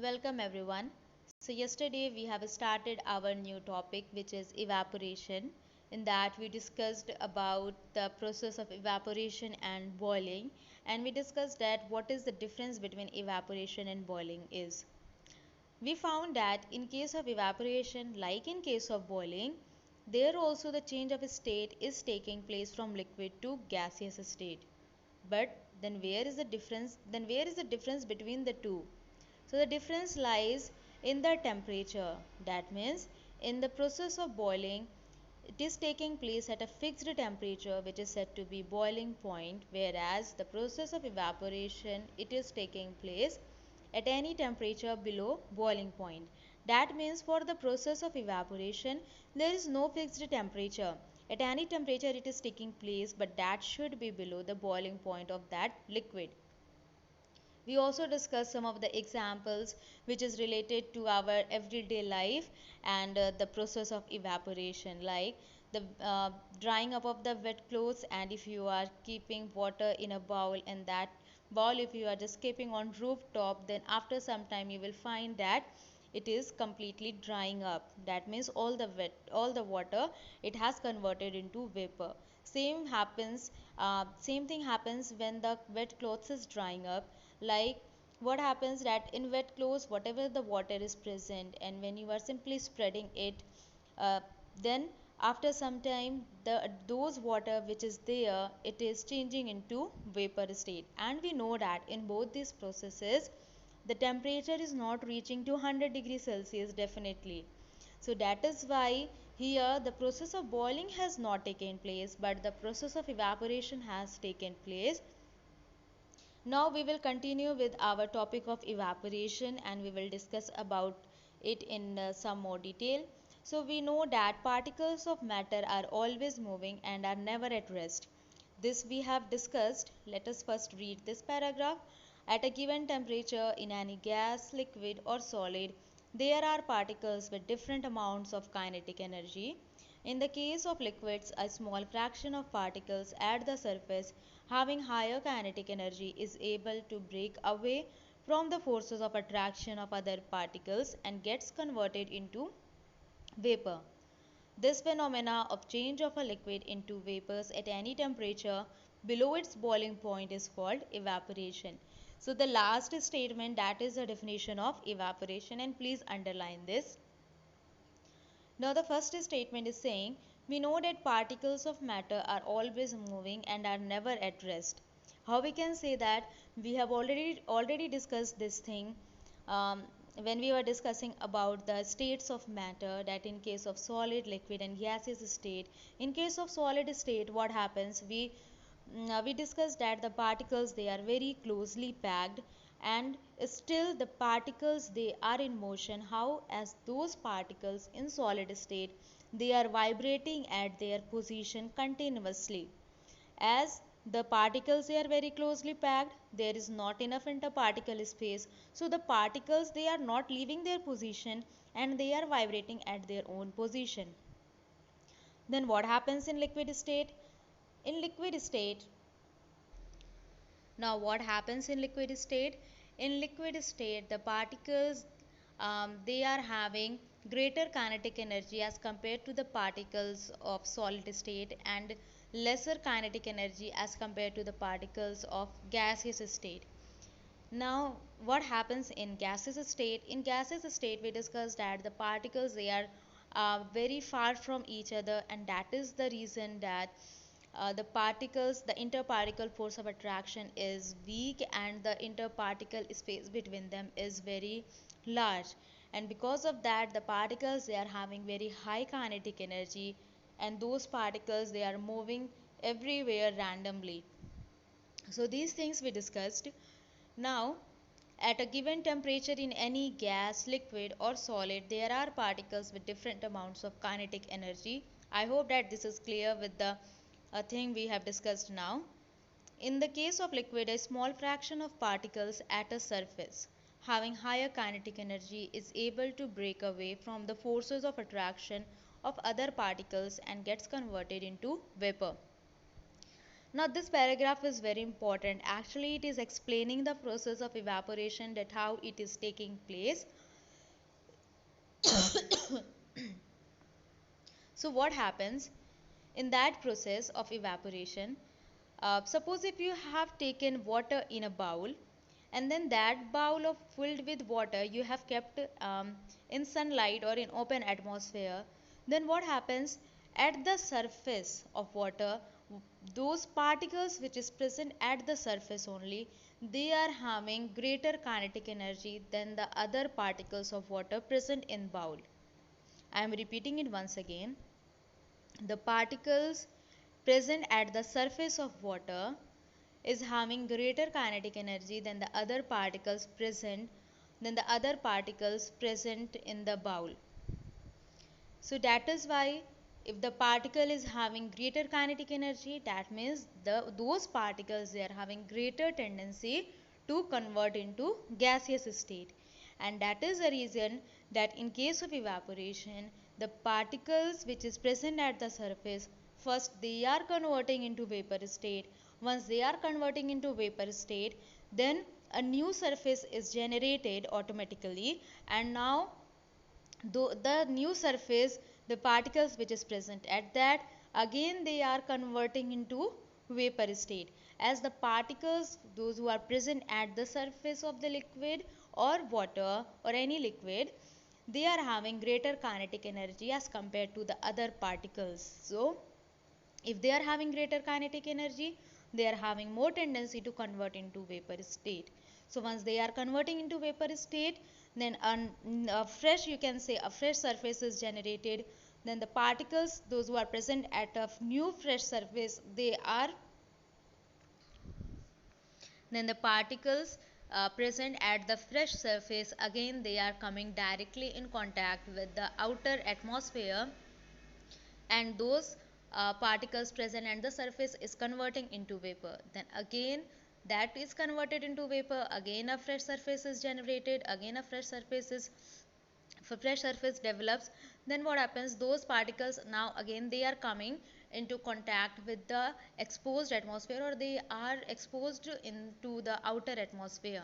Welcome everyone. So yesterday we have started our new topic which is evaporation. In that we discussed about the process of evaporation and boiling, and we discussed that what is the difference between evaporation and boiling is. We found that in case of evaporation, like in case of boiling, there also the change of state is taking place from liquid to gaseous state. But then where is the difference? Then where is the difference between the two? So the difference lies in the temperature. That means in the process of boiling, it is taking place at a fixed temperature which is said to be boiling point, whereas the process of evaporation, it is taking place at any temperature below boiling point. That means for the process of evaporation, there is no fixed temperature. At any temperature it is taking place, but that should be below the boiling point of that liquid. We also discussed some of the examples which is related to our everyday life and the process of evaporation, like the drying up of the wet clothes, and if you are keeping water in a bowl, and that bowl if you are just keeping on rooftop, then after some time you will find that it is completely drying up. That means all the water, it has converted into vapor. Same thing happens when the wet clothes is drying up. Like what happens that in wet clothes, whatever the water is present, and when you are simply spreading it, uh, then after some time those water which is there, it is changing into vapor state. And we know that in both these processes, the temperature is not reaching to 100 degrees Celsius definitely. So that is why here the process of boiling has not taken place, but the process of evaporation has taken place. Now we will continue with our topic of evaporation, and we will discuss about it in some more detail. So we know that particles of matter are always moving and are never at rest. This we have discussed. Let us first read this paragraph. At a given temperature in any gas, liquid or solid, there are particles with different amounts of kinetic energy. In the case of liquids, a small fraction of particles at the surface having higher kinetic energy is able to break away from the forces of attraction of other particles and gets converted into vapor. This phenomena of change of a liquid into vapors at any temperature below its boiling point is called evaporation. So the last statement, that is the definition of evaporation, and please underline this. Now the first statement is saying we know that particles of matter are always moving and are never at rest. How we can say that? We have already discussed this thing um, when we were discussing about the states of matter, that in case of solid, liquid and gaseous state. In case of solid state, what happens? We discussed that the particles, they are very closely packed, and still the particles, they are in motion. How? As those particles in solid state, they are vibrating at their position continuously. As the particles, they are very closely packed, there is not enough interparticle space, so the particles, they are not leaving their position and they are vibrating at their own position. Then what happens in liquid state? In liquid state, now what happens in liquid state? In liquid state, the particles, they are having greater kinetic energy as compared to the particles of solid state, and lesser kinetic energy as compared to the particles of gaseous state. Now what happens in gaseous state? In gaseous state, we discussed that the particles, they are very far from each other, and that is the reason that the particles, the interparticle force of attraction is weak, and the interparticle space between them is very large. And because of that, the particles, they are having very high kinetic energy, and those particles, they are moving everywhere randomly. So these things we discussed. Now at a given temperature in any gas, liquid or solid, there are particles with different amounts of kinetic energy. I hope that this is clear with the thing we have discussed now. In the case of liquid, a small fraction of particles at a surface having higher kinetic energy is able to break away from the forces of attraction of other particles and gets converted into vapor. Now this paragraph is very important. Actually, it is explaining the process of evaporation, that how it is taking place. So what happens in that process of evaporation? Suppose if you have taken water in a bowl, and then that bowl of filled with water you have kept in sunlight or in open atmosphere, then what happens at the surface of water? Those particles which is present at the surface only, they are having greater kinetic energy than the other particles of water present in bowl. I am repeating it once again. The particles present at the surface of water is having greater kinetic energy than the other particles present in the bowl. So that is why if the particle is having greater kinetic energy, that means those particles, they are having greater tendency to convert into gaseous state. And that is the reason that in case of evaporation, the particles which is present at the surface, first they are converting into vapor state. Once they are converting into vapor state, then a new surface is generated automatically, and now the new surface, the particles which is present at that, again they are converting into vapor state. As the particles, those who are present at the surface of the liquid or water or any liquid, they are having greater kinetic energy as compared to the other particles. So if they are having greater kinetic energy, they are having more tendency to convert into vapor state. So once they are converting into vapor state, then a fresh, you can say a fresh surface is generated. Then the particles, those who are present at a new fresh surface, then the particles present at the fresh surface, again they are coming directly in contact with the outer atmosphere, and those particles present at the surface is converting into vapor. Then again that is converted into vapor, again a fresh surface is generated, again a fresh surface develops. Then what happens, those particles now again they are coming into contact with the exposed atmosphere, or they are exposed into the outer atmosphere,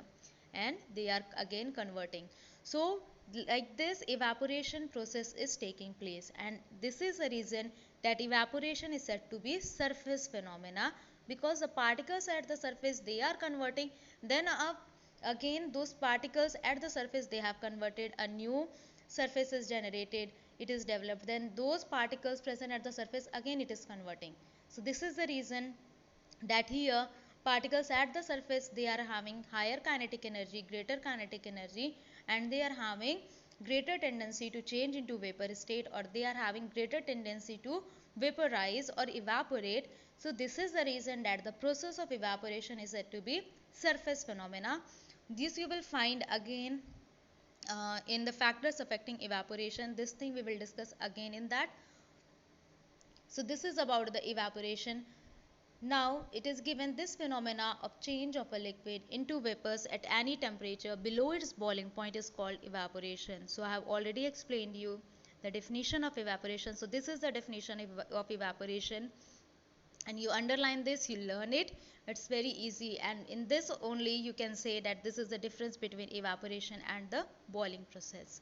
and they are again converting. So like this evaporation process is taking place, and this is the reason that evaporation is said to be surface phenomena, because the particles at the surface they are converting, then again those particles at the surface they have converted, a new surface is generated, it is developed, then those particles present at the surface again it is converting. So this is the reason that here particles at the surface they are having higher kinetic energy, greater kinetic energy, and they are having greater tendency to change into vapor state, or they are having greater tendency to vaporize or evaporate. So this is the reason that the process of evaporation is said to be surface phenomena. This you will find again in the factors affecting evaporation. This thing we will discuss again in that. So this is about the evaporation. Now it is given, this phenomena of change of a liquid into vapors at any temperature below its boiling point is called evaporation. So I have already explained you the definition of evaporation. So this is the definition of evaporation, and you underline this, you learn it, it's very easy, and in this only you can say that this is the difference between evaporation and the boiling process.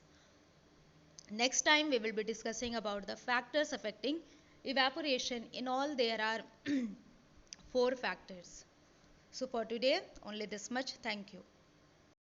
Next time we will be discussing about the factors affecting evaporation. In all there are 4 factors. So for today only this much. Thank you.